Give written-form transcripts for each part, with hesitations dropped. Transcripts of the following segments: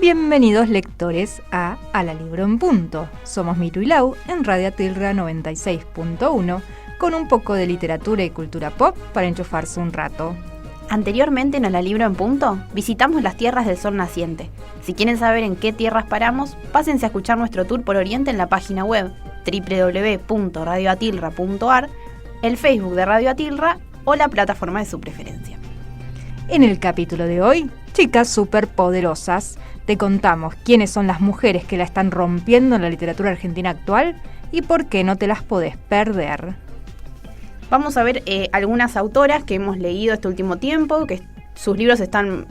Bienvenidos lectores a la Libro en Punto. Somos Miru y Lau en Radio Atilra 96.1 con un poco de literatura y cultura pop para enchufarse un rato. Anteriormente en A la Libro en Punto visitamos las tierras del sol naciente. Si quieren saber en qué tierras paramos, pásense a escuchar nuestro tour por Oriente en la página web www.radioatilra.ar, el Facebook de Radio Atilra o la plataforma de su preferencia. En el capítulo de hoy, chicas superpoderosas, te contamos quiénes son las mujeres que la están rompiendo en la literatura argentina actual y por qué no te las podés perder. Vamos a ver algunas autoras que hemos leído este último tiempo, que sus libros están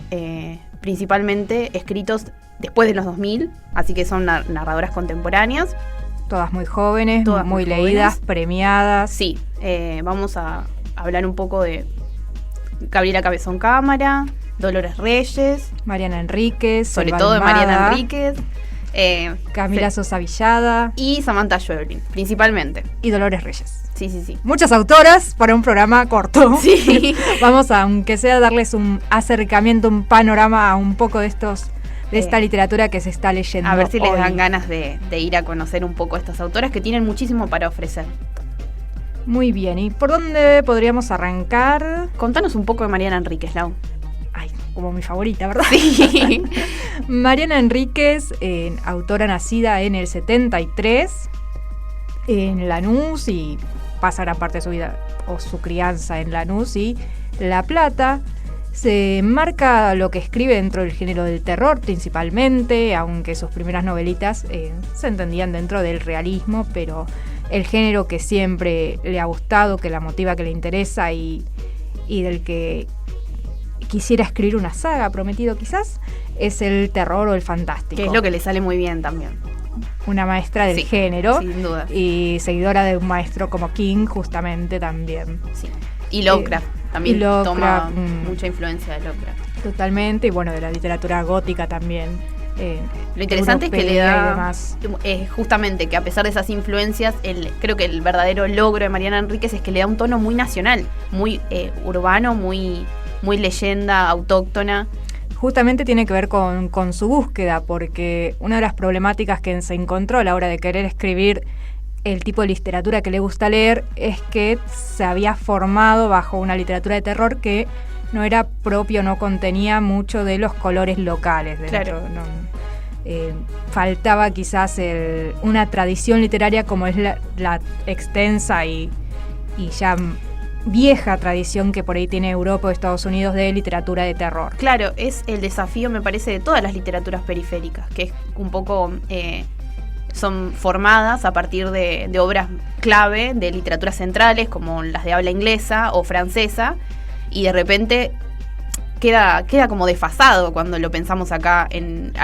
principalmente escritos después de los 2000, así que son narradoras contemporáneas. Todas muy jóvenes, muy leídas, jóvenes, premiadas. Sí, vamos a hablar un poco de Gabriela Cabezón Cámara, Dolores Reyes, Mariana Enríquez, sobre todo de Mariana Enríquez, Camila Sosa Villada y Samantha Schweblin, principalmente. Y Dolores Reyes. Sí. Muchas autoras para un programa corto. Sí. Vamos a, aunque sea, darles un acercamiento, un panorama a un poco de esta literatura que se está leyendo. A ver si hoy. Les dan ganas de ir a conocer un poco a estas autoras que tienen muchísimo para ofrecer. Muy bien, ¿y por dónde podríamos arrancar? Contanos un poco de Mariana Enríquez, Lau. Ay, como mi favorita, ¿verdad? Sí. Mariana Enríquez, autora nacida en el 73, en Lanús, y pasa gran parte de su vida o su crianza en Lanús y La Plata. Se marca lo que escribe dentro del género del terror principalmente, aunque sus primeras novelitas se entendían dentro del realismo, pero el género que siempre le ha gustado, que la motiva, que le interesa y del que quisiera escribir una saga, prometido quizás, es el terror o el fantástico. Que es lo que le sale muy bien también. Una maestra del género, sin duda. Y seguidora de un maestro como King, justamente también. Sí. Y Lovecraft también toma mucha influencia de Lovecraft. Totalmente, y bueno, de la literatura gótica también. Lo interesante es que le da justamente que a pesar de esas influencias, creo que el verdadero logro de Mariana Enríquez es que le da un tono muy nacional, muy urbano, muy leyenda, autóctona. Justamente tiene que ver con su búsqueda, porque una de las problemáticas que se encontró a la hora de querer escribir el tipo de literatura que le gusta leer es que se había formado bajo una literatura de terror que no era propio, no contenía mucho de los colores locales. Claro. Faltaba quizás una tradición literaria como es la extensa y ya vieja tradición que por ahí tiene Europa o Estados Unidos de literatura de terror. Claro, es el desafío, me parece, de todas las literaturas periféricas, que es un poco son formadas a partir de obras clave de literaturas centrales como las de habla inglesa o francesa, y de repente queda como desfasado cuando lo pensamos acá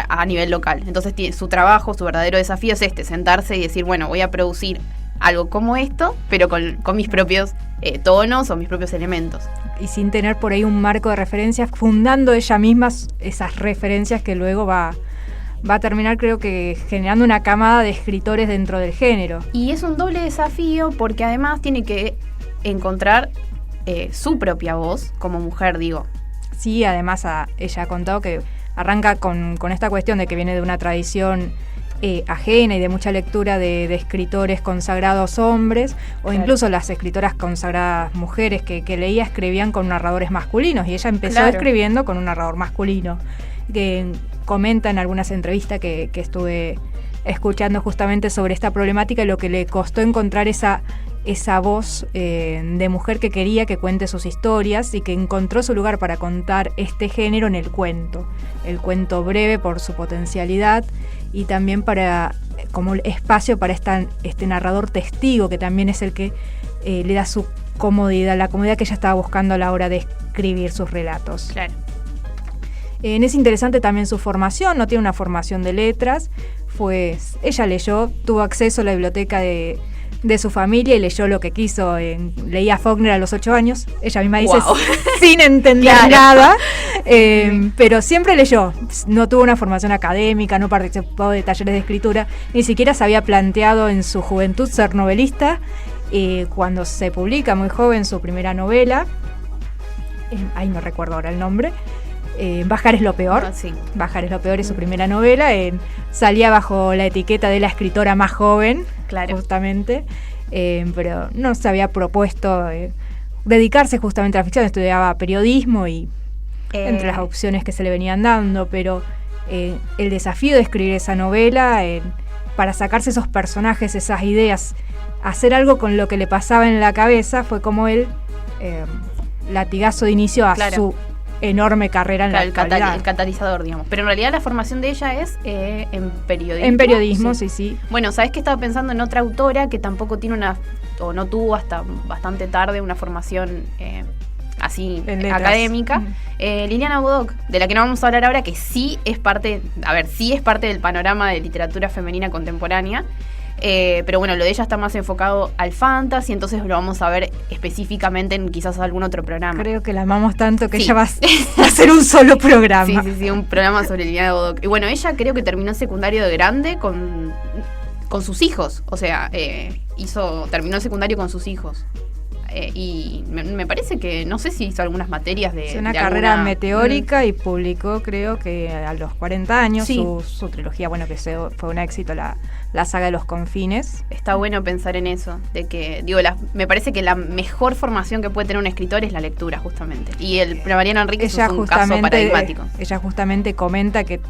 a nivel local. Entonces su trabajo, su verdadero desafío es sentarse y decir, bueno, voy a producir algo como esto, pero con mis propios tonos o mis propios elementos. Y sin tener por ahí un marco de referencias, fundando ella misma esas referencias que luego va a terminar, creo que, generando una camada de escritores dentro del género. Y es un doble desafío porque además tiene que encontrar su propia voz como mujer, digo. Sí, además ella ha contado que arranca con esta cuestión de que viene de una tradición ajena y de mucha lectura de escritores consagrados hombres, o claro, incluso las escritoras consagradas mujeres que leía escribían con narradores masculinos, y ella empezó escribiendo con un narrador masculino. Que comenta en algunas entrevistas que estuve escuchando justamente sobre esta problemática y lo que le costó encontrar esa voz de mujer que quería que cuente sus historias y que encontró su lugar para contar este género en el cuento breve por su potencialidad y también como espacio para este narrador testigo que también es el que le da su comodidad, la comodidad que ella estaba buscando a la hora de escribir sus relatos. Claro. Es interesante también su formación, no tiene una formación de letras, pues ella tuvo acceso a la biblioteca de su familia y leyó lo que quiso. Leía a Faulkner a los 8 años, ella misma dice, wow, sin entender nada, pero siempre leyó. No tuvo una formación académica, no participó de talleres de escritura, ni siquiera se había planteado en su juventud ser novelista. Cuando se publica muy joven su primera novela, ahí no recuerdo ahora el nombre, Bajar es lo peor. Sí. Bajar es lo peor es su primera novela. Salía bajo la etiqueta de la escritora más joven, claro, justamente, pero no se había propuesto dedicarse justamente a la ficción. Estudiaba periodismo y entre las opciones que se le venían dando, pero el desafío de escribir esa novela, para sacarse esos personajes, esas ideas, hacer algo con lo que le pasaba en la cabeza, fue como el latigazo de inicio a su enorme carrera en la actualidad. El catalizador, digamos. Pero en realidad la formación de ella es en periodismo. En periodismo, sí. Bueno, ¿sabes qué? Estaba pensando en otra autora que tampoco tiene o no tuvo hasta bastante tarde una formación así académica. Liliana Bodoc, de la que no vamos a hablar ahora, que sí es parte del panorama de literatura femenina contemporánea. Pero bueno, lo de ella está más enfocado al fantasy, entonces lo vamos a ver específicamente en quizás algún otro programa. Creo que la amamos tanto que ella va a hacer un solo programa. Sí, un programa sobre Liliana Bodoc. Y bueno, ella creo que terminó el secundario de grande con sus hijos, o sea, terminó el secundario con sus hijos. Y me parece que, no sé si hizo algunas materias de... Es una carrera meteórica y publicó, creo que a los 40 años, su trilogía, bueno, que fue un éxito, la saga de los confines. Está bueno pensar en eso, de que, me parece que la mejor formación que puede tener un escritor es la lectura, justamente. Y Mariana Enríquez es un caso paradigmático. Ella justamente comenta que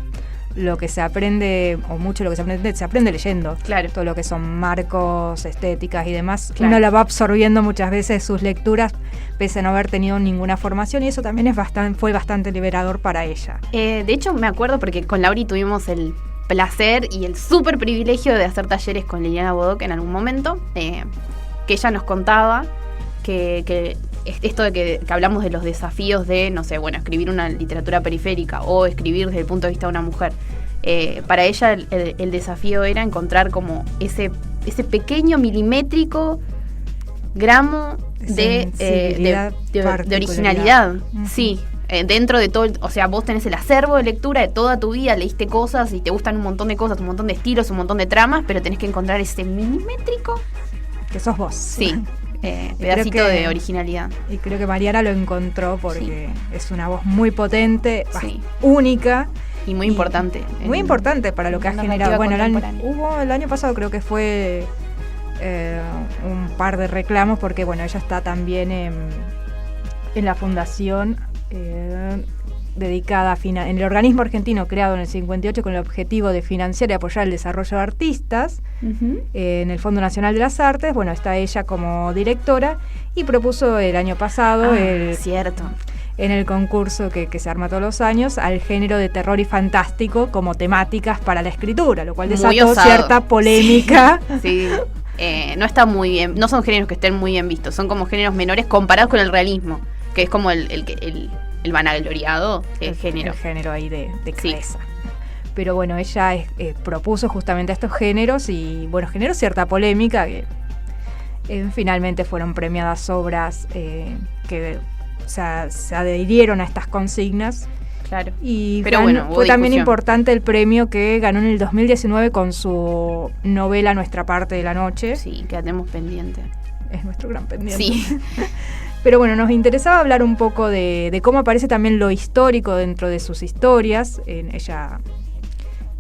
lo que se aprende, o mucho lo que se aprende leyendo. Claro. Todo lo que son marcos, estéticas y demás. Claro. Uno la va absorbiendo muchas veces sus lecturas, pese a no haber tenido ninguna formación, y eso también fue bastante liberador para ella. De hecho, me acuerdo porque con Lauri tuvimos el placer y el súper privilegio de hacer talleres con Liliana Bodoc en algún momento, que ella nos contaba que esto de que hablamos de los desafíos de, no sé, bueno, escribir una literatura periférica o escribir desde el punto de vista de una mujer. Para ella el desafío era encontrar como ese pequeño milimétrico gramo de originalidad. Uh-huh. Sí, dentro de todo, o sea, vos tenés el acervo de lectura de toda tu vida, leíste cosas y te gustan un montón de cosas, un montón de estilos, un montón de tramas, pero tenés que encontrar ese milimétrico que sos vos. Sí. Pedacito de originalidad. Y creo que Mariana lo encontró porque es una voz muy potente, única. Y muy importante. Muy importante para lo que ha generado. Bueno, el año pasado creo que fue un par de reclamos porque, bueno, ella está también en la fundación dedicada en el organismo argentino creado en el 58 con el objetivo de financiar y apoyar el desarrollo de artistas, en el Fondo Nacional de las Artes. Bueno, está ella como directora y propuso el año pasado en el concurso que se arma todos los años al género de terror y fantástico como temáticas para la escritura, lo cual desató cierta polémica. Sí. No está muy bien, no son géneros que estén muy bien vistos, son como géneros menores comparados con el realismo, que es como el vanagloriado género. El género ahí de cabeza. Pero bueno, ella propuso justamente estos géneros y, bueno, generó cierta polémica que finalmente fueron premiadas obras que se adhirieron a estas consignas. Claro. Pero bueno, fue también importante el premio que ganó en el 2019 con su novela Nuestra parte de la noche. Sí, que tenemos pendiente. Es nuestro gran pendiente. Sí. Pero bueno, nos interesaba hablar un poco de cómo aparece también lo histórico dentro de sus historias. Ella,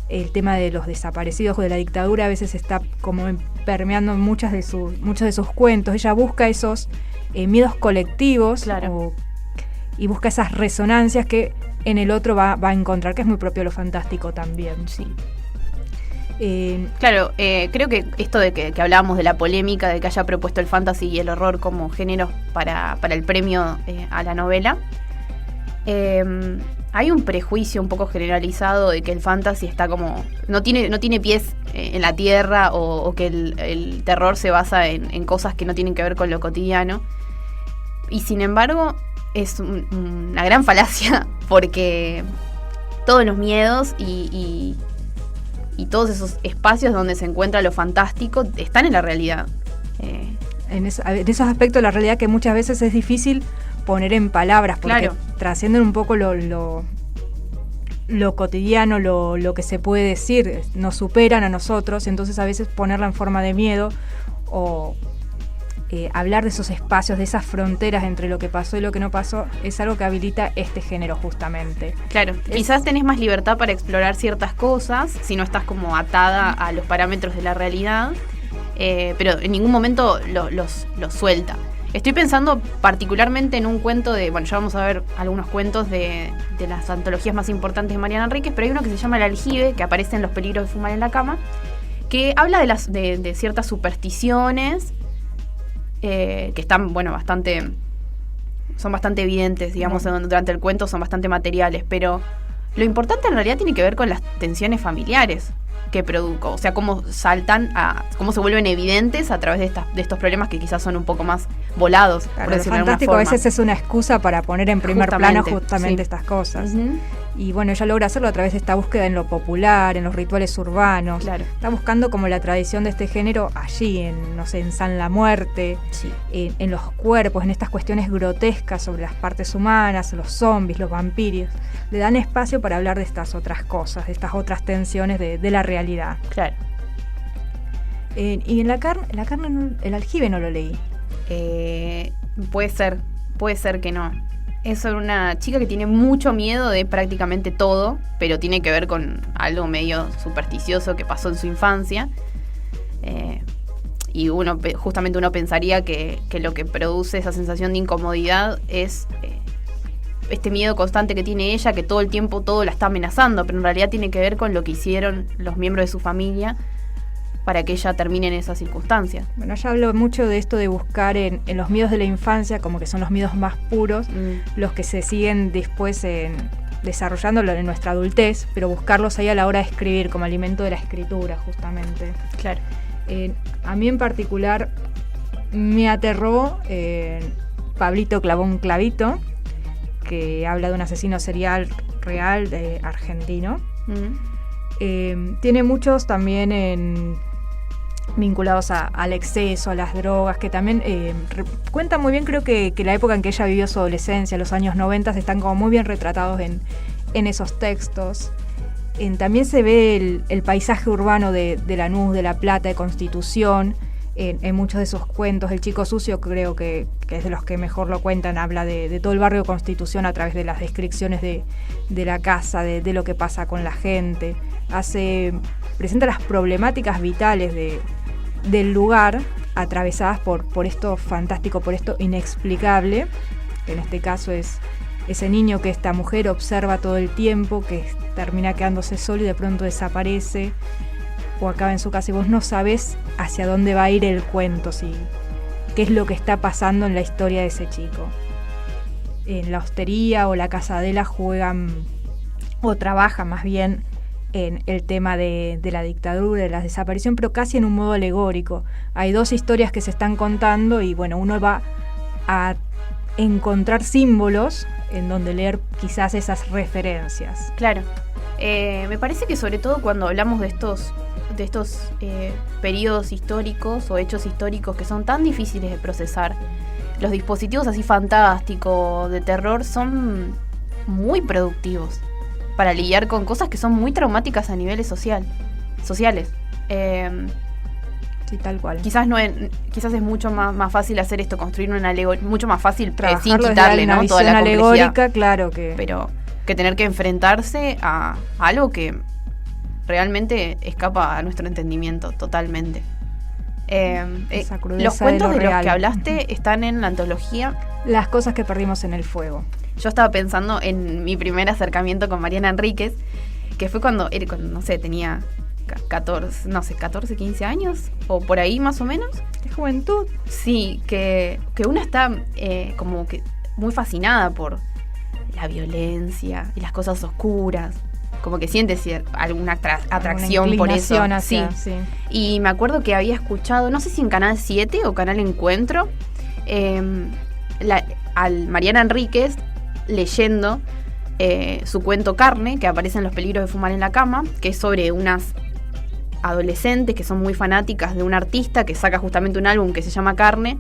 el tema de los desaparecidos o de la dictadura a veces está como permeando muchos de sus cuentos. Ella busca esos miedos colectivos, claro, y busca esas resonancias que en el otro va a encontrar, que es muy propio de lo fantástico también. Sí. Claro, creo que esto de que hablábamos de la polémica de que haya propuesto el fantasy y el horror como géneros para el premio a la novela, hay un prejuicio un poco generalizado de que el fantasy está como no tiene pies en la tierra, o que el terror se basa en cosas que no tienen que ver con lo cotidiano, y sin embargo es una gran falacia, porque todos los miedos y todos esos espacios donde se encuentra lo fantástico están en la realidad. En esos aspectos de la realidad que muchas veces es difícil poner en palabras, porque trascienden un poco lo cotidiano, lo que se puede decir, nos superan a nosotros, entonces a veces ponerla en forma de miedo o hablar de esos espacios, de esas fronteras entre lo que pasó y lo que no pasó, es algo que habilita este género justamente. Claro, quizás tenés más libertad para explorar ciertas cosas, si no estás como atada a los parámetros de la realidad, pero en ningún momento los suelta. Estoy pensando particularmente en un cuento ya vamos a ver algunos cuentos de las antologías más importantes de Mariana Enríquez, pero hay uno que se llama El aljibe, que aparece en Los peligros de fumar en la cama, que habla de ciertas supersticiones que están, son bastante evidentes, digamos, durante el cuento, son bastante materiales, pero lo importante en realidad tiene que ver con las tensiones familiares que produjo, o sea, cómo se vuelven evidentes a través de estos problemas que quizás son un poco más volados. Claro, por lo fantástico a veces es una excusa para poner en primer plano justamente estas cosas. Uh-huh. Y bueno, ella logra hacerlo a través de esta búsqueda en lo popular, en los rituales urbanos. Claro. Está buscando como la tradición de este género allí, en San la Muerte, en los cuerpos, en estas cuestiones grotescas sobre las partes humanas, los zombies, los vampiros. Le dan espacio para hablar de estas otras cosas, de estas otras tensiones de la realidad. Claro. Y en la carne, el aljibe no lo leí. Puede ser que no. Es sobre una chica que tiene mucho miedo de prácticamente todo, pero tiene que ver con algo medio supersticioso que pasó en su infancia. Y uno pensaría que lo que produce esa sensación de incomodidad es este miedo constante que tiene ella, que todo el tiempo todo la está amenazando, pero en realidad tiene que ver con lo que hicieron los miembros de su familia para que ella termine en esas circunstancias. Bueno, ella habló mucho de esto de buscar en los miedos de la infancia, como que son los miedos más puros, los que se siguen después desarrollando en nuestra adultez, pero buscarlos ahí a la hora de escribir, como alimento de la escritura, justamente. Claro. A mí en particular me aterró Pablito clavó un clavito, que habla de un asesino serial real argentino. Tiene muchos también vinculados al exceso, a las drogas, que también cuenta muy bien, creo que la época en que ella vivió su adolescencia, los años 90, están como muy bien retratados en esos textos. También se ve el paisaje urbano de Lanús, de La Plata, de Constitución, en muchos de esos cuentos. El chico sucio creo que es de los que mejor lo cuentan, habla de todo el barrio de Constitución a través de las descripciones de la casa, de lo que pasa con la gente. Presenta las problemáticas vitales del lugar, atravesadas por esto fantástico, por esto inexplicable, que en este caso es ese niño que esta mujer observa todo el tiempo, que termina quedándose solo y de pronto desaparece o acaba en su casa y vos no sabés hacia dónde va a ir el cuento, qué es lo que está pasando en la historia de ese chico. En la hostería o la Casadela juegan o trabajan más bien en el tema de la dictadura, de la desaparición, pero casi en un modo alegórico. Hay dos historias que se están contando y bueno, uno va a encontrar símbolos en donde leer quizás esas referencias. Claro. Me parece que sobre todo cuando hablamos de estos periodos históricos o hechos históricos que son tan difíciles de procesar, los dispositivos así fantásticos de terror son muy productivos para lidiar con cosas que son muy traumáticas a niveles sociales. Sí, tal cual. Quizás es mucho más fácil hacer esto, construir una alegoría, mucho más fácil sin quitarle, ¿no? toda la alegórica, claro que. Pero que tener que enfrentarse a algo que realmente escapa a nuestro entendimiento totalmente. Los cuentos de los que hablaste están en la antología Las cosas que perdimos en el fuego. Yo estaba pensando en mi primer acercamiento con Mariana Enríquez, que fue cuando no sé, tenía 14, 15 años, o por ahí más o menos. ¿De juventud? Sí, que uno está como que muy fascinada por la violencia y las cosas oscuras. Como que siente alguna atracción por eso. Hacia, sí. Y me acuerdo que había escuchado, no sé si en Canal 7 o Canal Encuentro, al Mariana Enríquez leyendo su cuento Carne, que aparece en Los peligros de fumar en la cama, que es sobre unas adolescentes que son muy fanáticas de un artista que saca justamente un álbum que se llama Carne,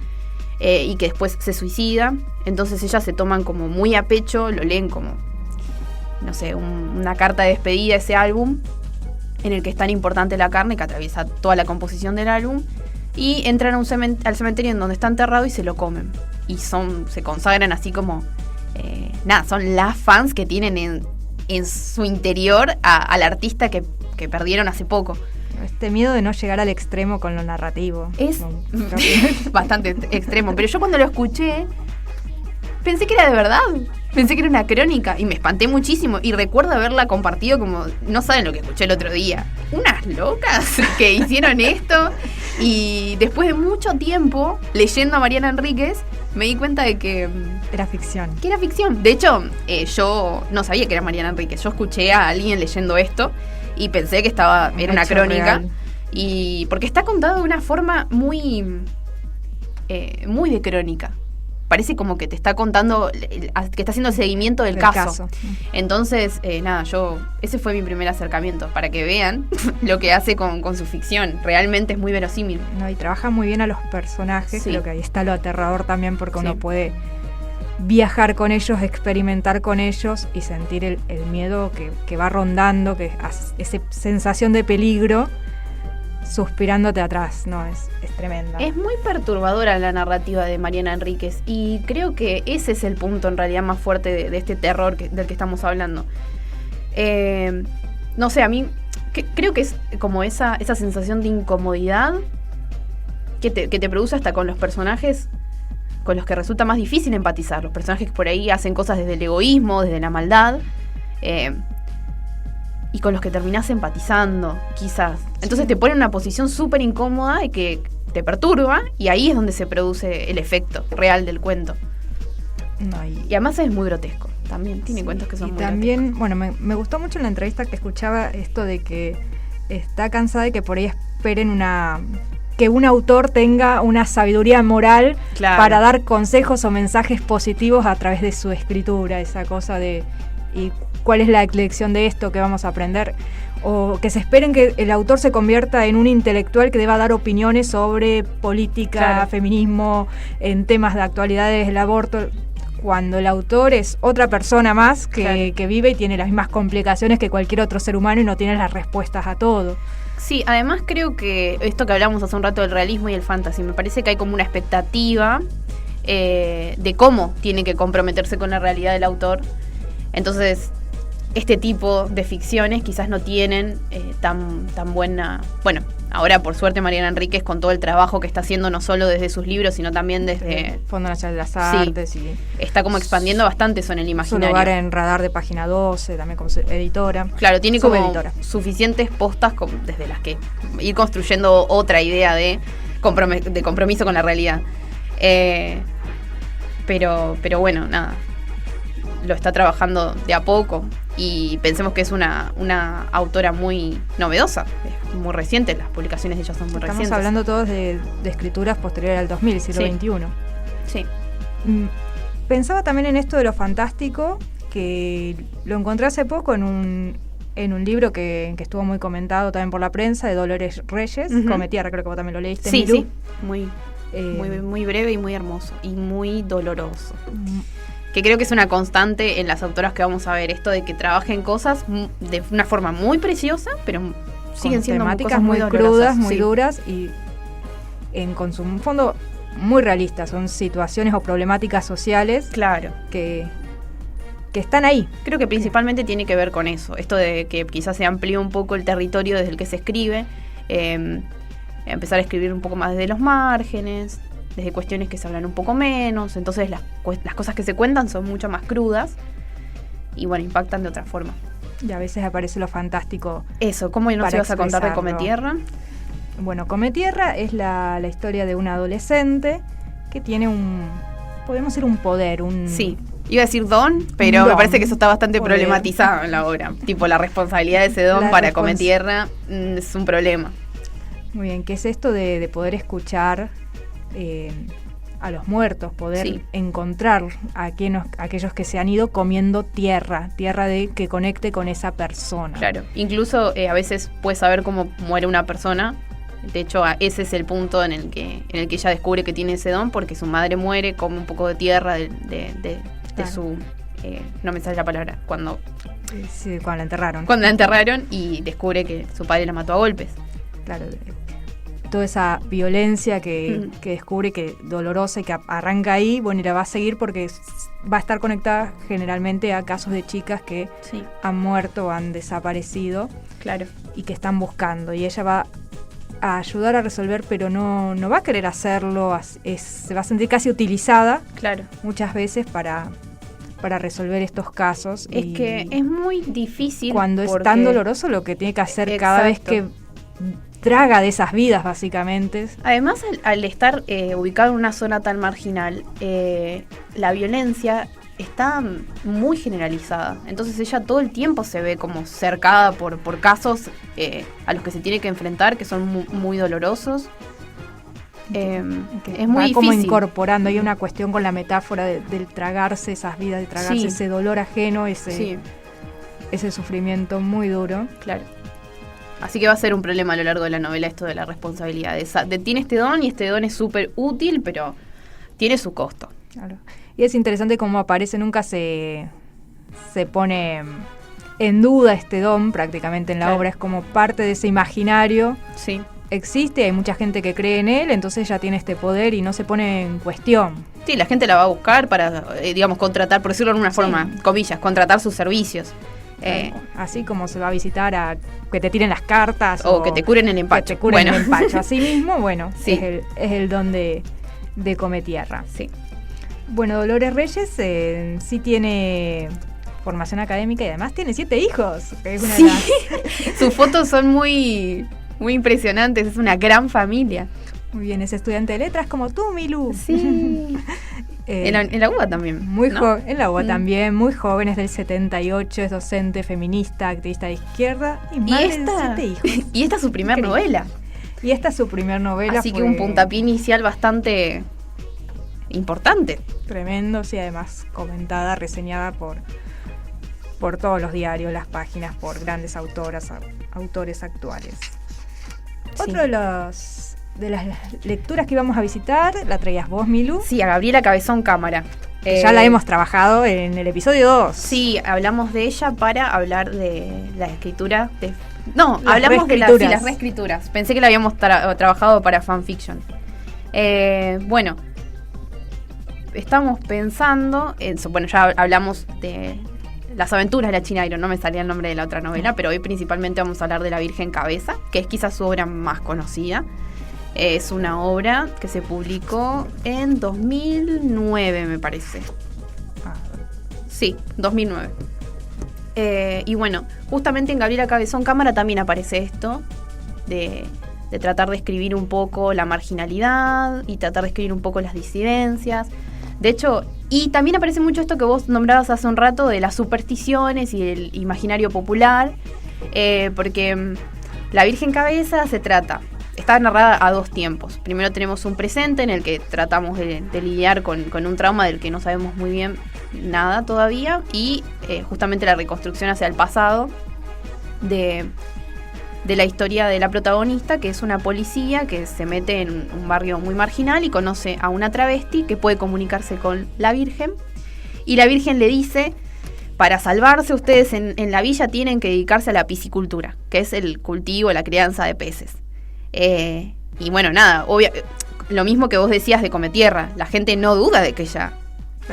y que después se suicida. Entonces ellas se toman como muy a pecho, lo leen como, no sé, una carta de despedida a ese álbum, en el que es tan importante la carne, que atraviesa toda la composición del álbum. y entran a al cementerio en donde está enterrado y se lo comen. Y se consagran así como, son las fans que tienen en su interior al artista que perdieron hace poco. Este miedo de no llegar al extremo con lo narrativo. Es bastante extremo, pero yo cuando lo escuché pensé que era de verdad. Pensé que era una crónica y me espanté muchísimo. Y recuerdo haberla compartido como... No saben lo que escuché el otro día. Unas locas que hicieron esto. Y después de mucho tiempo, leyendo a Mariana Enríquez, me di cuenta de que... Era ficción. Que era ficción. De hecho, yo no sabía que era Mariana Enríquez. Yo escuché a alguien leyendo esto y pensé que era una crónica. Real. Y porque está contado de una forma muy de crónica. Parece como que te está contando, que está haciendo el seguimiento del caso. Entonces, ese fue mi primer acercamiento, para que vean lo que hace con su ficción. Realmente es muy verosímil. No, y trabaja muy bien a los personajes, Sí. creo que ahí está lo aterrador también, porque Sí. uno puede viajar con ellos, experimentar con ellos y sentir el miedo que va rondando, esa sensación de peligro suspirándote atrás, ¿no? Es tremenda. Es muy perturbadora la narrativa de Mariana Enríquez y creo que ese es el punto en realidad más fuerte de este terror del que estamos hablando. No sé, a mí creo que es como esa sensación de incomodidad que te produce hasta con los personajes con los que resulta más difícil empatizar. Los personajes que por ahí hacen cosas desde el egoísmo, desde la maldad, y con los que terminás empatizando, quizás. Entonces te pone en una posición súper incómoda y que te perturba, y ahí es donde se produce el efecto real del cuento. No, Y además es muy grotesco. También tiene sí, cuentos que son y muy también, grotescos. bueno, me gustó mucho en la entrevista que escuchaba esto de que está cansada de que por ahí esperen que un autor tenga una sabiduría moral Claro. para dar consejos o mensajes positivos a través de su escritura, esa cosa de ¿y cuál es la lección de esto que vamos a aprender? O que se esperen que el autor se convierta en un intelectual que deba dar opiniones sobre política, Claro. feminismo, en temas de actualidades, el aborto, cuando el autor es otra persona más que vive y tiene las mismas complicaciones que cualquier otro ser humano y no tiene las respuestas a todo. Sí, además creo que esto que hablamos hace un rato del realismo y el fantasy, me parece que hay como una expectativa de cómo tiene que comprometerse con la realidad del autor. Entonces, este tipo de ficciones quizás no tienen tan buena... Bueno, ahora por suerte Mariana Enríquez, con todo el trabajo que está haciendo, no solo desde sus libros, sino también desde... Fondo Nacional de las Sí. Artes y Está como expandiendo bastante eso en el su imaginario. lugar en Radar de Página 12, también como editora. Claro, tiene como Subeditora. suficientes postas desde las que ir construyendo otra idea de compromiso con la realidad. Pero bueno, nada. Lo está trabajando de a poco y pensemos que es una autora muy novedosa, es muy reciente, las publicaciones de ella son muy Estamos recientes. hablando todos de escrituras posteriores al 2000, siglo Sí. XXI. Sí, Pensaba también en esto de lo fantástico, que lo encontré hace poco en un libro que estuvo muy comentado también por la prensa, de Dolores Reyes, Ujú. Come Tierra, creo que vos también lo leíste, sí, Milú. sí, muy breve y muy hermoso y muy doloroso. Que creo que es una constante en las autoras que vamos a ver, esto de que trabajen cosas de una forma muy preciosa, pero siguen con siendo temáticas cosas muy dolorosas, crudas, muy sí. duras y con su fondo muy realistas. Son situaciones o problemáticas sociales Claro. que están ahí. Creo que principalmente tiene que ver con eso, esto de que quizás se amplíe un poco el territorio desde el que se escribe, empezar a escribir un poco más desde los márgenes, desde cuestiones que se hablan un poco menos, entonces las cosas que se cuentan son mucho más crudas y bueno, impactan de otra forma. Y a veces aparece lo fantástico. Eso, ¿cómo nos Para ibas a contar de expresarlo. Come Tierra? Bueno, Come Tierra es la historia de un adolescente que tiene podemos decir un poder, Sí, iba a decir don, pero Un me don. parece que eso está bastante Poder. problematizado en la obra. Tipo, la responsabilidad de ese don La para Come Tierra es un problema. Muy bien, ¿qué es esto de poder escuchar a los muertos, poder Sí. encontrar a aquellos que se han ido comiendo tierra que conecte con esa persona? Claro, incluso a veces puedes saber cómo muere una persona. De hecho, ese es el punto en el que ella descubre que tiene ese don, porque su madre muere, come un poco de tierra de Claro. su... no me sale la palabra. Cuando Sí, cuando la enterraron. la enterraron y descubre que su padre la mató a golpes. Claro. toda esa violencia que descubre, que dolorosa y que arranca ahí, bueno, y la va a seguir porque va a estar conectada generalmente a casos de chicas que han muerto o han desaparecido. Claro. Y que están buscando. Y ella va a ayudar a resolver, pero no va a querer hacerlo, se va a sentir casi utilizada muchas veces para resolver estos casos. Es que es muy difícil. Cuando es tan doloroso lo que tiene que hacer cada vez que traga de esas vidas, básicamente. Además, al estar ubicado en una zona tan marginal, la violencia está muy generalizada. Entonces ella todo el tiempo se ve como cercada por casos a los que se tiene que enfrentar, que son muy dolorosos. Es muy difícil. Como incorporando, hay una cuestión con la metáfora del tragarse esas vidas, de tragarse ese dolor ajeno, ese sufrimiento muy duro. Claro. Así que va a ser un problema a lo largo de la novela esto de la responsabilidad. Tiene este don y este don es súper útil, pero tiene su costo. Claro. Y es interesante cómo aparece, nunca se pone en duda este don prácticamente en la obra, es como parte de ese imaginario. Sí. Existe, hay mucha gente que cree en él, entonces ella tiene este poder y no se pone en cuestión. Sí, la gente la va a buscar para, digamos, contratar, por decirlo de alguna forma, comillas, contratar sus servicios. Así como se va a visitar a que te tiren las cartas o que te curen el empacho. Que te curen el empacho. Así mismo, bueno, es el don de Cometierra. Sí. Bueno, Dolores Reyes sí tiene formación académica y además tiene 7 hijos. Que es una de las... Sus fotos son muy impresionantes, es una gran familia. Muy bien, es estudiante de letras como tú, Milu. Sí. En la UBA también. En la UBA también, muy joven, es del 78, es docente, feminista, activista de izquierda y madre de 7 hijos. Y esta es su primer novela. Y esta es su primer novela. Así que un puntapié inicial bastante importante. Tremendo, sí, además comentada, reseñada por todos los diarios, las páginas, por grandes autores actuales. Sí. Otro de las lecturas que íbamos a visitar, la traías vos, Milu. Sí, a Gabriela Cabezón Cámara. Ya la hemos trabajado en el episodio 2. Sí, hablamos de ella para hablar de la escritura hablamos de las reescrituras. Pensé que la habíamos trabajado para fanfiction. Bueno, estamos pensando ya hablamos de Las aventuras de la China Iron, no me salía el nombre de la otra novela, pero hoy principalmente vamos a hablar de La Virgen Cabeza, que es quizás su obra más conocida. Es una obra que se publicó en 2009, me parece. Sí, 2009. Y bueno, justamente en Gabriela Cabezón Cámara también aparece esto de tratar de escribir un poco la marginalidad y tratar de escribir un poco las disidencias. De hecho, y también aparece mucho esto que vos nombrabas hace un rato de las supersticiones y el imaginario popular, porque La Virgen Cabeza está narrada a 2 tiempos. Primero tenemos un presente en el que tratamos de lidiar con un trauma del que no sabemos muy bien nada todavía, y justamente la reconstrucción hacia el pasado de la historia de la protagonista, que es una policía que se mete en un barrio muy marginal y conoce a una travesti que puede comunicarse con la Virgen, y la Virgen le dice: para salvarse ustedes en la villa tienen que dedicarse a la piscicultura, que es el cultivo, la crianza de peces. Y bueno, nada, lo mismo que vos decías de Cometierra, la gente no duda de que ella,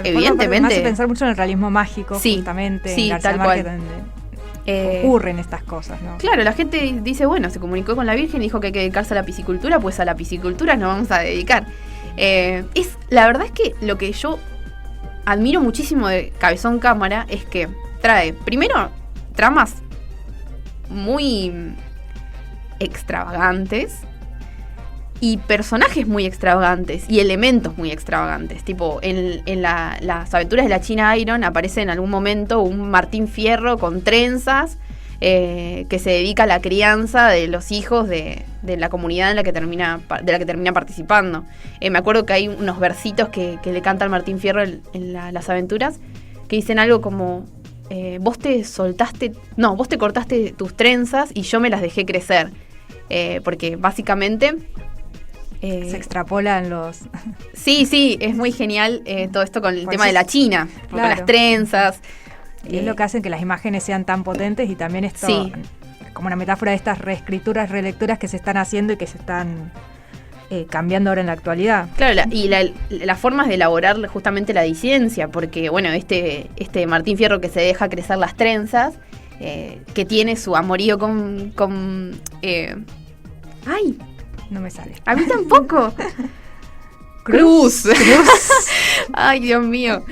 evidentemente... Me hace pensar mucho en el realismo mágico, justamente, en García Márquez, donde ocurren estas cosas, ¿no? Claro, la gente dice, bueno, se comunicó con la Virgen y dijo que hay que dedicarse a la piscicultura, pues a la piscicultura nos vamos a dedicar. La verdad es que lo que yo admiro muchísimo de Cabezón Cámara es que trae, primero, tramas muy extravagantes y personajes muy extravagantes y elementos muy extravagantes. Tipo, en las aventuras de la China Iron aparece en algún momento un Martín Fierro con trenzas que se dedica a la crianza de los hijos de la comunidad de la que termina participando. Me acuerdo que hay unos versitos que le canta al Martín Fierro en las aventuras que dicen algo como: vos te cortaste tus trenzas y yo me las dejé crecer. Porque básicamente se extrapolan los... Sí, es muy genial todo esto con el tema de la China, claro, con las trenzas. Y es lo que hace que las imágenes sean tan potentes, y también esto como una metáfora de estas reescrituras, relecturas que se están haciendo y que se están cambiando ahora en la actualidad. Claro, las formas de elaborar justamente la disidencia, porque bueno, este Martín Fierro que se deja crecer las trenzas, que tiene su amorío con ¡ay! No me sale. A mí tampoco. Cruz. Ay, Dios mío.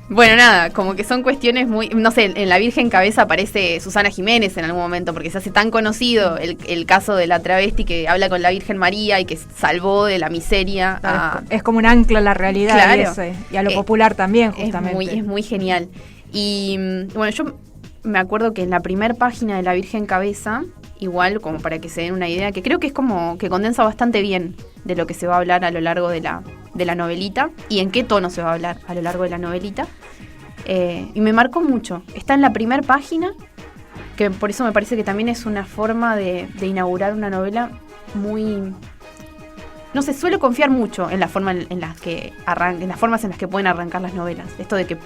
Bueno, nada, como que son cuestiones muy... No sé, en La Virgen Cabeza aparece Susana Jiménez en algún momento, porque se hace tan conocido el caso de la travesti que habla con la Virgen María y que salvó de la miseria. Es como un ancla a la realidad, claro, y a lo popular también, justamente. Es muy genial. Y bueno, yo me acuerdo que en la primer página de La Virgen Cabeza, igual como para que se den una idea, que creo que es como que condensa bastante bien de lo que se va a hablar a lo largo de la novelita y en qué tono se va a hablar a lo largo de la novelita. Y me marcó mucho. Está en la primera página, que por eso me parece que también es una forma de inaugurar una novela muy... No sé, suelo confiar mucho en la forma en las que en las formas en las que pueden arrancar las novelas. Esto de que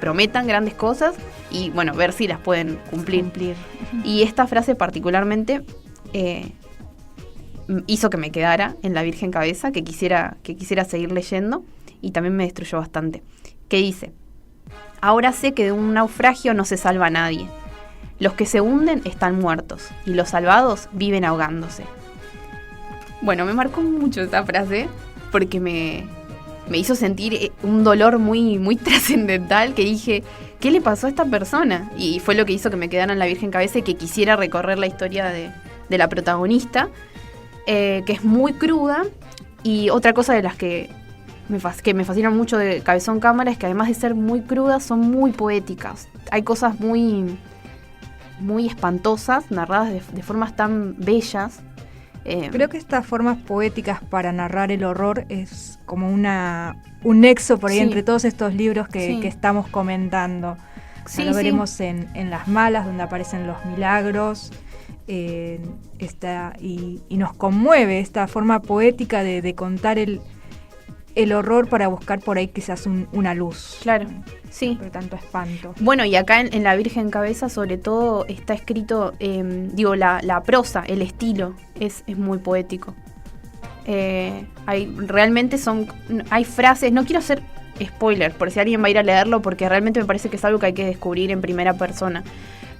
prometan grandes cosas y bueno, ver si las pueden cumplir. Y esta frase particularmente hizo que me quedara en La Virgen Cabeza, que quisiera seguir leyendo, y también me destruyó bastante. Que dice: ahora sé que de un naufragio no se salva a nadie. Los que se hunden están muertos y los salvados viven ahogándose. Bueno, me marcó mucho esa frase porque me hizo sentir un dolor muy, muy trascendental, que dije, ¿qué le pasó a esta persona? Y fue lo que hizo que me quedara en La Virgen Cabeza y que quisiera recorrer la historia de la protagonista, que es muy cruda. Y otra cosa de las que me fascina mucho de Cabezón Cámara es que además de ser muy crudas, son muy poéticas. Hay cosas muy, muy espantosas, narradas de formas tan bellas. Creo que estas formas poéticas para narrar el horror es como un nexo por ahí entre todos estos libros que estamos comentando. Lo veremos en Las Malas, donde aparecen los milagros, y nos conmueve esta forma poética de contar el horror para buscar por ahí quizás una luz. Claro, sí. Por tanto espanto. Bueno, y acá en La Virgen Cabeza sobre todo está escrito, la prosa, el estilo es muy poético. Hay frases, no quiero hacer spoiler por si alguien va a ir a leerlo, porque realmente me parece que es algo que hay que descubrir en primera persona,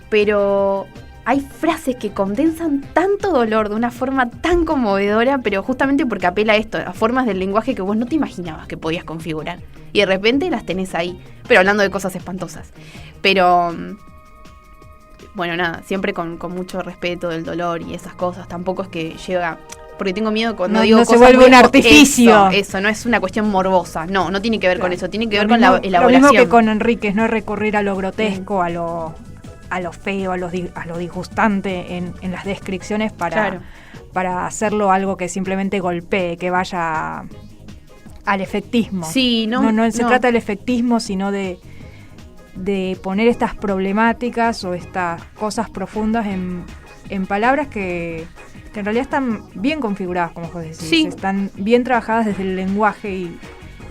pero hay frases que condensan tanto dolor de una forma tan conmovedora, pero justamente porque apela a esto, a formas del lenguaje que vos no te imaginabas que podías configurar. Y de repente las tenés ahí, pero hablando de cosas espantosas. Pero, bueno, nada, siempre con mucho respeto del dolor y esas cosas. Tampoco es que llega... Porque tengo miedo cuando digo no cosas... se vuelve un artificio. Eso, no es una cuestión morbosa. No tiene que ver con eso. Tiene que ver con la elaboración. Lo mismo que con Enríquez, no recurrir a lo grotesco, a lo feo, a lo disgustante en las descripciones para hacerlo algo que simplemente golpee, que vaya al efectismo. Sí, no se trata del efectismo, sino de poner estas problemáticas o estas cosas profundas en palabras que en realidad están bien configuradas, como vos decís. Sí. Están bien trabajadas desde el lenguaje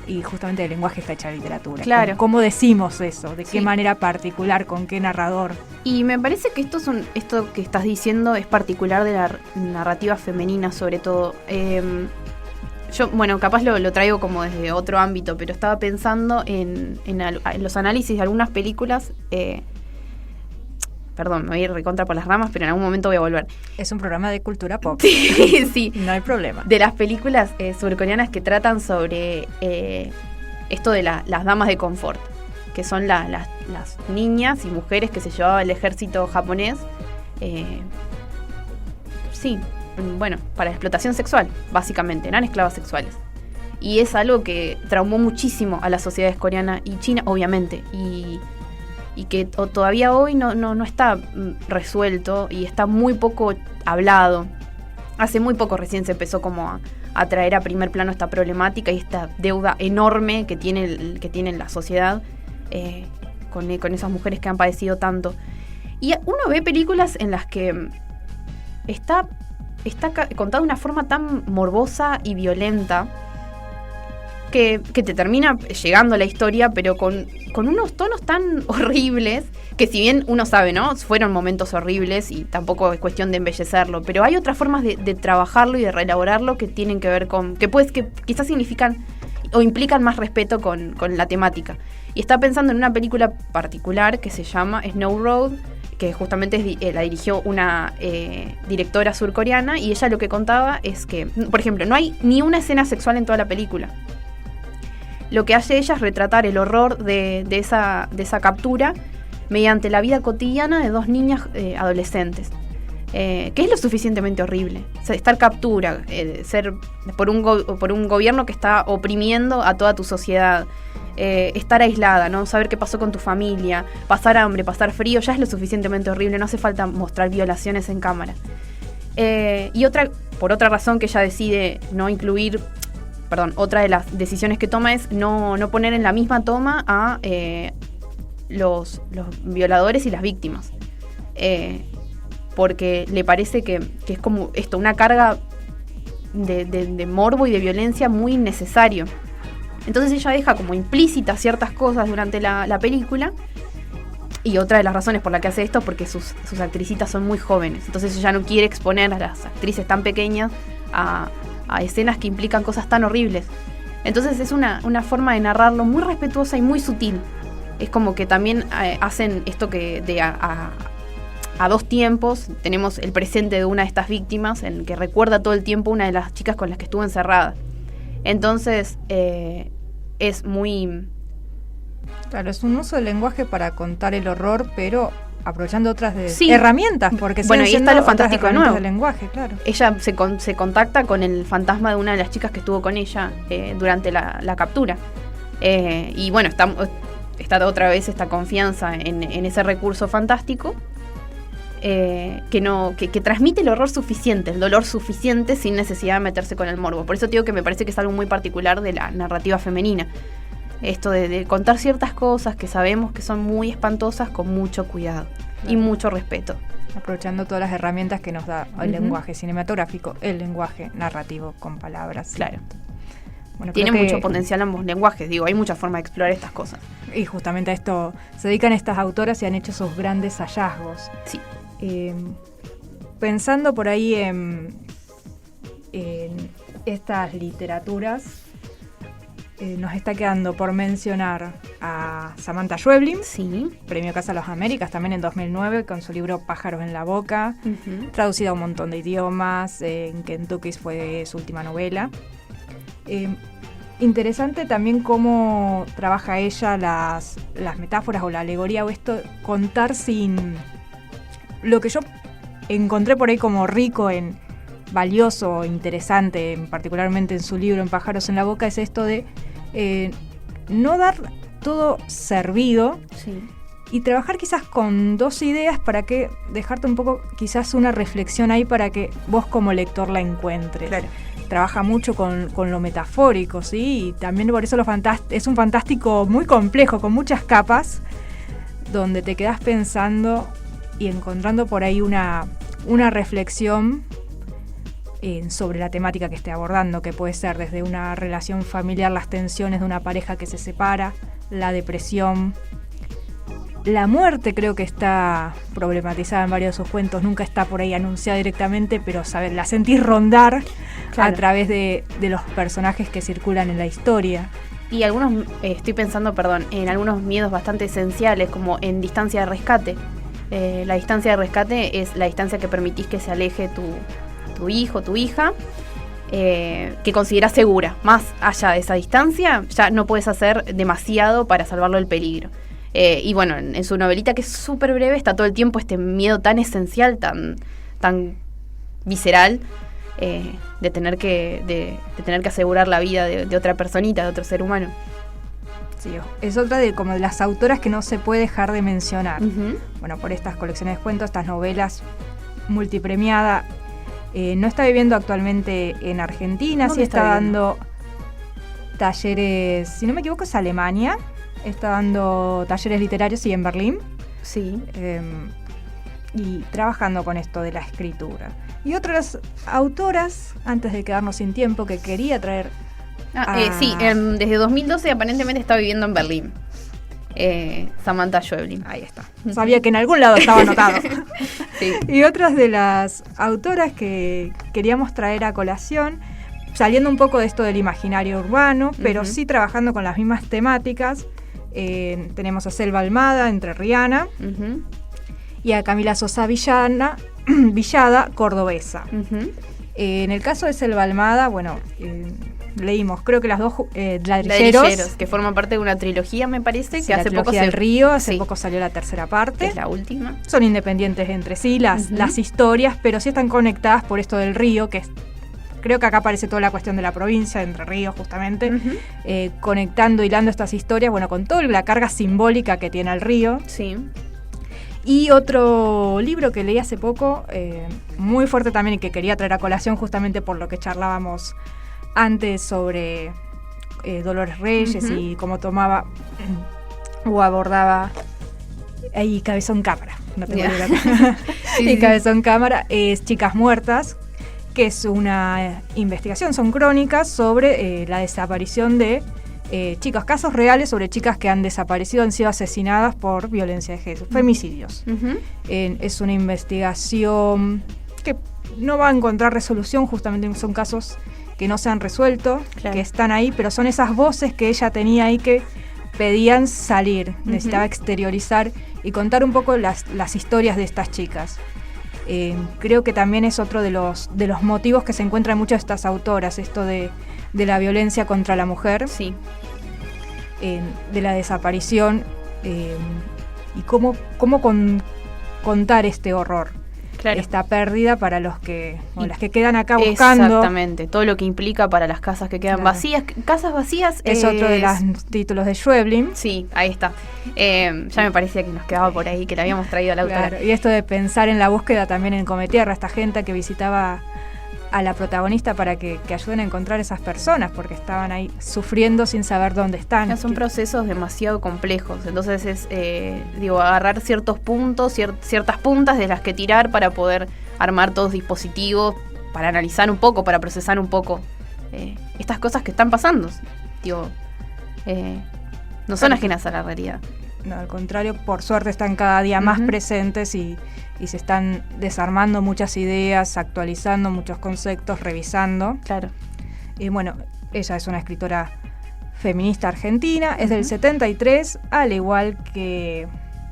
y justamente el lenguaje está hecha literatura. Claro. ¿Cómo decimos eso? ¿De qué manera particular? ¿Con qué narrador? Y me parece que esto que estás diciendo es particular de la narrativa femenina, sobre todo. Yo, bueno, capaz lo traigo como desde otro ámbito, pero estaba pensando en los análisis de algunas películas. Perdón, me voy a ir recontra por las ramas, pero en algún momento voy a volver. Es un programa de cultura pop. Sí. No hay problema. De las películas surcoreanas que tratan sobre esto de las damas de confort, que son las niñas y mujeres que se llevaba el ejército japonés. Bueno, para explotación sexual, básicamente, eran esclavas sexuales. Y es algo que traumó muchísimo a las sociedades coreana y china, obviamente, y que todavía hoy no está resuelto y está muy poco hablado. Hace muy poco recién se empezó como a traer a primer plano esta problemática y esta deuda enorme que tiene la sociedad con esas mujeres que han padecido tanto. Y uno ve películas en las que está contada de una forma tan morbosa y violenta que te termina llegando la historia, pero con unos tonos tan horribles, que si bien uno sabe, ¿no? Fueron momentos horribles y tampoco es cuestión de embellecerlo, pero hay otras formas de trabajarlo y de reelaborarlo que tienen que ver con, que quizás significan o implican más respeto con la temática. Y está pensando en una película particular que se llama Snow Road, que justamente la dirigió una directora surcoreana, y ella lo que contaba es que, por ejemplo, no hay ni una escena sexual en toda la película. Lo que hace ella es retratar el horror de esa captura mediante la vida cotidiana de dos niñas adolescentes. Que es lo suficientemente horrible. O sea, estar captura, ser por un gobierno que está oprimiendo a toda tu sociedad, estar aislada, no saber qué pasó con tu familia, pasar hambre, pasar frío, ya es lo suficientemente horrible. No hace falta mostrar violaciones en cámara. Y por otra razón que ella decide no incluir, otra de las decisiones que toma es no poner en la misma toma a los violadores y las víctimas. Porque le parece que es como esto, una carga de morbo y de violencia muy innecesario. Entonces ella deja como implícitas ciertas cosas durante la película, y otra de las razones por la que hace esto es porque sus actricitas son muy jóvenes. Entonces ella no quiere exponer a las actrices tan pequeñas a escenas que implican cosas tan horribles. Entonces es una forma de narrarlo muy respetuosa y muy sutil. Es como que también hacen esto que a dos tiempos. Tenemos el presente de una de estas víctimas, en que recuerda todo el tiempo una de las chicas con las que estuvo encerrada. Entonces es muy... Claro, es un uso del lenguaje para contar el horror, pero aprovechando otras herramientas, porque bueno, ahí está lo fantástico de nuevo del lenguaje, claro. Ella se contacta con el fantasma de una de las chicas que estuvo con ella durante la captura. Y bueno, está otra vez esta confianza en ese recurso fantástico, que transmite el horror suficiente, el dolor suficiente, sin necesidad de meterse con el morbo. Por eso te digo que me parece que es algo muy particular de la narrativa femenina. Esto de contar ciertas cosas que sabemos que son muy espantosas con mucho cuidado, claro, y mucho respeto. Aprovechando todas las herramientas que nos da el lenguaje cinematográfico, el lenguaje narrativo con palabras. Claro. Bueno, tiene mucho potencial ambos lenguajes, hay muchas formas de explorar estas cosas. Y justamente a esto se dedican estas autoras y han hecho sus grandes hallazgos. Sí. Pensando por ahí en estas literaturas, nos está quedando por mencionar a Samantha Schweblin, sí, premio Casa de las Américas también en 2009 con su libro Pájaros en la boca, traducida a un montón de idiomas. En Kentucky fue su última novela. Interesante también cómo trabaja ella las metáforas o la alegoría, o esto, contar sin... Lo que yo encontré por ahí como rico, valioso, interesante, particularmente en su libro En Pájaros en la boca, es esto de no dar todo servido, sí, y trabajar quizás con dos ideas para que dejarte un poco quizás una reflexión ahí para que vos como lector la encuentres. Claro. Trabaja mucho con lo metafórico, ¿sí? Y también por eso es un fantástico muy complejo, con muchas capas, donde te quedás pensando y encontrando por ahí una reflexión sobre la temática que esté abordando, que puede ser desde una relación familiar, las tensiones de una pareja que se separa, la depresión, la muerte. Creo que está problematizada en varios de sus cuentos, nunca está por ahí anunciada directamente, pero la sentís rondar, claro, a través de los personajes que circulan en la historia. Y estoy pensando, en algunos miedos bastante esenciales, como en Distancia de Rescate. La distancia de rescate es la distancia que permitís que se aleje tu hijo, tu hija, que considerás segura. Más allá de esa distancia, ya no puedes hacer demasiado para salvarlo del peligro. Y bueno, en su novelita, que es súper breve, está todo el tiempo este miedo tan esencial, tan visceral, de tener que asegurar la vida de otra personita, de otro ser humano. Sí, es otra de las autoras que no se puede dejar de mencionar. Uh-huh. Bueno, por estas colecciones de cuentos, estas novelas multipremiada. No está viviendo actualmente en Argentina, sí está dando talleres, si no me equivoco es Alemania, está dando talleres literarios y en Berlín. Sí. Y trabajando con esto de la escritura. Y otras autoras, antes de quedarnos sin tiempo, que quería traer Sí, desde 2012 aparentemente está viviendo en Berlín. Samantha Schweblin. Ahí está. Sabía que en algún lado estaba anotado. Sí. Y otras de las autoras que queríamos traer a colación, saliendo un poco de esto del imaginario urbano, pero sí trabajando con las mismas temáticas, tenemos a Selva Almada, entrerriana, y a Camila Sosa Villada, cordobesa. En el caso de Selva Almada, bueno, leímos, creo que las dos ladrilleros, que forman parte de una trilogía, me parece, sí, que hace poco del Río, hace poco salió la tercera parte. Que es la última. Son independientes entre sí las historias, pero sí están conectadas por esto del río, que creo que acá aparece toda la cuestión de la provincia de Entre Ríos, justamente, conectando, hilando estas historias, bueno, con toda la carga simbólica que tiene el río. Sí. Y otro libro que leí hace poco, muy fuerte también, y que quería traer a colación justamente por lo que charlábamos antes sobre Dolores Reyes y cómo tomaba o abordaba ahí Cabezón Cámara, no tengo idea. Y Cabezón Cámara es Chicas Muertas, que es una investigación, son crónicas sobre la desaparición de chicas, casos reales sobre chicas que han desaparecido, han sido asesinadas por violencia de género, femicidios. Es una investigación que no va a encontrar resolución, justamente son casos que no se han resuelto, que están ahí, pero son esas voces que ella tenía ahí que pedían salir, necesitaba exteriorizar y contar un poco las historias de estas chicas. Creo que también es otro de los motivos que se encuentran en muchas de estas autoras, esto de la violencia contra la mujer, de la desaparición, y cómo contar este horror. Claro. Esta pérdida para los que las que quedan acá buscando. Exactamente, todo lo que implica para las casas que quedan vacías. Casas vacías es otro de los títulos de Schweblin. Sí, ahí está. Ya me parecía que nos quedaba por ahí, que la habíamos traído a la autora. Y esto de pensar en la búsqueda también en Cometierra, esta gente que visitaba a la protagonista para que ayuden a encontrar esas personas, porque estaban ahí sufriendo sin saber dónde están. Son procesos demasiado complejos, entonces es agarrar ciertos puntos, ciertas puntas de las que tirar para poder armar todos dispositivos, para analizar un poco, para procesar un poco estas cosas que están pasando. No son ajenas a la realidad. No, al contrario, por suerte están cada día más presentes y se están desarmando muchas ideas, actualizando muchos conceptos, revisando. Claro. Y bueno, ella es una escritora feminista argentina, es del 73, al igual que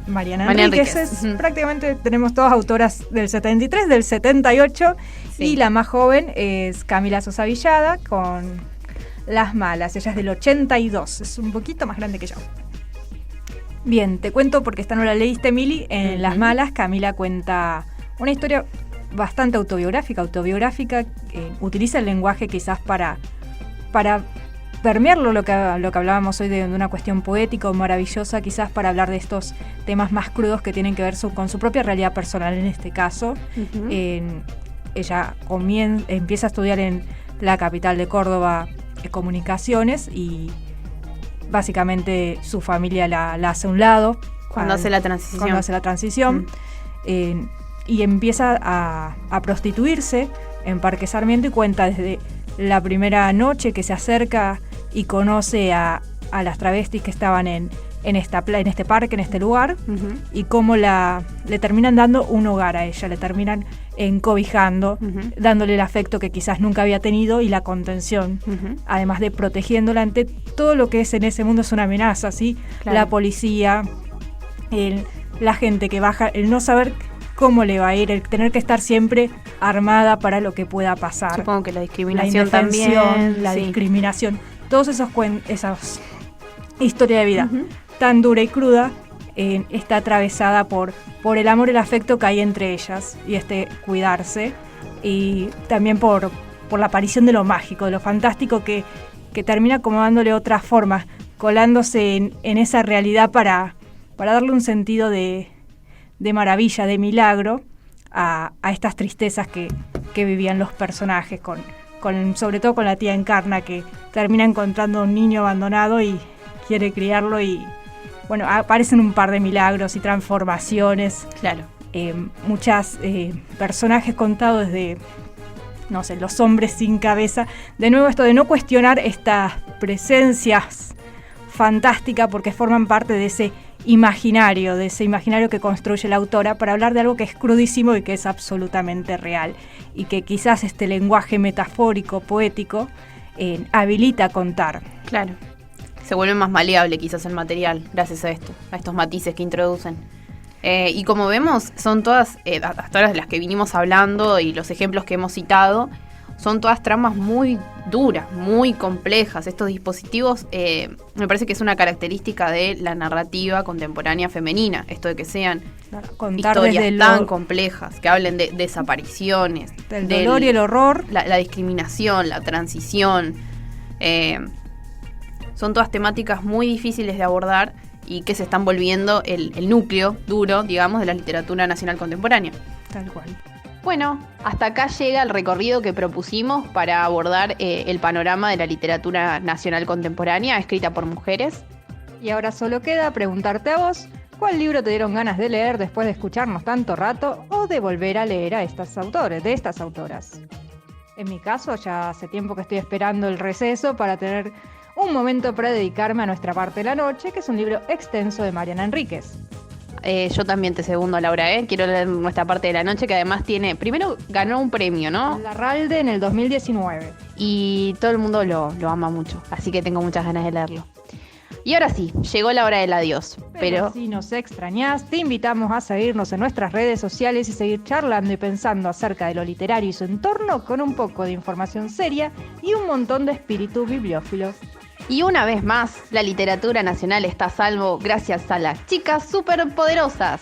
Mariana Enríquez. Prácticamente tenemos todas autoras del 73, del 78, y la más joven es Camila Sosa Villada con Las Malas. Ella es del 82, es un poquito más grande que yo. Bien, te cuento porque esta no la leíste, Mili. En Las Malas, Camila cuenta una historia bastante autobiográfica. Utiliza el lenguaje quizás para permearlo, lo que hablábamos hoy de una cuestión poética o maravillosa, quizás para hablar de estos temas más crudos que tienen que ver con su propia realidad personal en este caso. Ella empieza a estudiar en la capital de Córdoba comunicaciones y básicamente su familia la hace a un lado. Cuando hace la transición. Y empieza a prostituirse en Parque Sarmiento y cuenta desde la primera noche que se acerca y conoce a las travestis que estaban en este parque, en este lugar, y cómo le terminan dando un hogar a ella, le terminan encobijando, dándole el afecto que quizás nunca había tenido y la contención, además de protegiéndola ante todo lo que es en ese mundo es una amenaza, ¿sí? Claro. La policía, la gente que baja, el no saber cómo le va a ir, el tener que estar siempre armada para lo que pueda pasar. Supongo que la discriminación también. La discriminación, todos esas historia de vida tan dura y cruda, está atravesada por el amor y el afecto que hay entre ellas y cuidarse, y también por la aparición de lo mágico, de lo fantástico que termina como dándole otras formas, colándose en esa realidad para darle un sentido de maravilla, de milagro a estas tristezas que vivían los personajes, sobre todo con la tía Encarna, que termina encontrando a un niño abandonado y quiere criarlo, y bueno, aparecen un par de milagros y transformaciones. Claro. Muchos personajes contados no sé, los hombres sin cabeza. De nuevo esto de no cuestionar estas presencias fantásticas porque forman parte de ese imaginario que construye la autora para hablar de algo que es crudísimo y que es absolutamente real. Y que quizás este lenguaje metafórico, poético, habilita a contar. Claro. Se vuelve más maleable quizás el material gracias a esto, a estos matices que introducen. Y como vemos, son todas, hasta ahora de las que vinimos hablando y los ejemplos que hemos citado, son todas tramas muy duras, muy complejas. Estos dispositivos me parece que es una característica de la narrativa contemporánea femenina, esto de que sean historias tan complejas, que hablen de desapariciones, del dolor y el horror, la discriminación, la transición. Son todas temáticas muy difíciles de abordar y que se están volviendo el núcleo duro, digamos, de la literatura nacional contemporánea. Tal cual. Bueno, hasta acá llega el recorrido que propusimos para abordar el panorama de la literatura nacional contemporánea escrita por mujeres. Y ahora solo queda preguntarte a vos, ¿cuál libro te dieron ganas de leer después de escucharnos tanto rato o de volver a leer a estas autoras? En mi caso, ya hace tiempo que estoy esperando el receso para tener un momento para dedicarme a Nuestra parte de la noche, que es un libro extenso de Mariana Enríquez. Yo también te segundo, Laura, quiero leer Nuestra parte de la noche, que además primero ganó un premio, ¿no? Larralde en el 2019. Y todo el mundo lo ama mucho, así que tengo muchas ganas de leerlo. Y ahora sí, llegó la hora del adiós. Pero si nos extrañás, te invitamos a seguirnos en nuestras redes sociales y seguir charlando y pensando acerca de lo literario y su entorno con un poco de información seria y un montón de espíritu bibliófilo. Y una vez más, la literatura nacional está a salvo gracias a las chicas superpoderosas.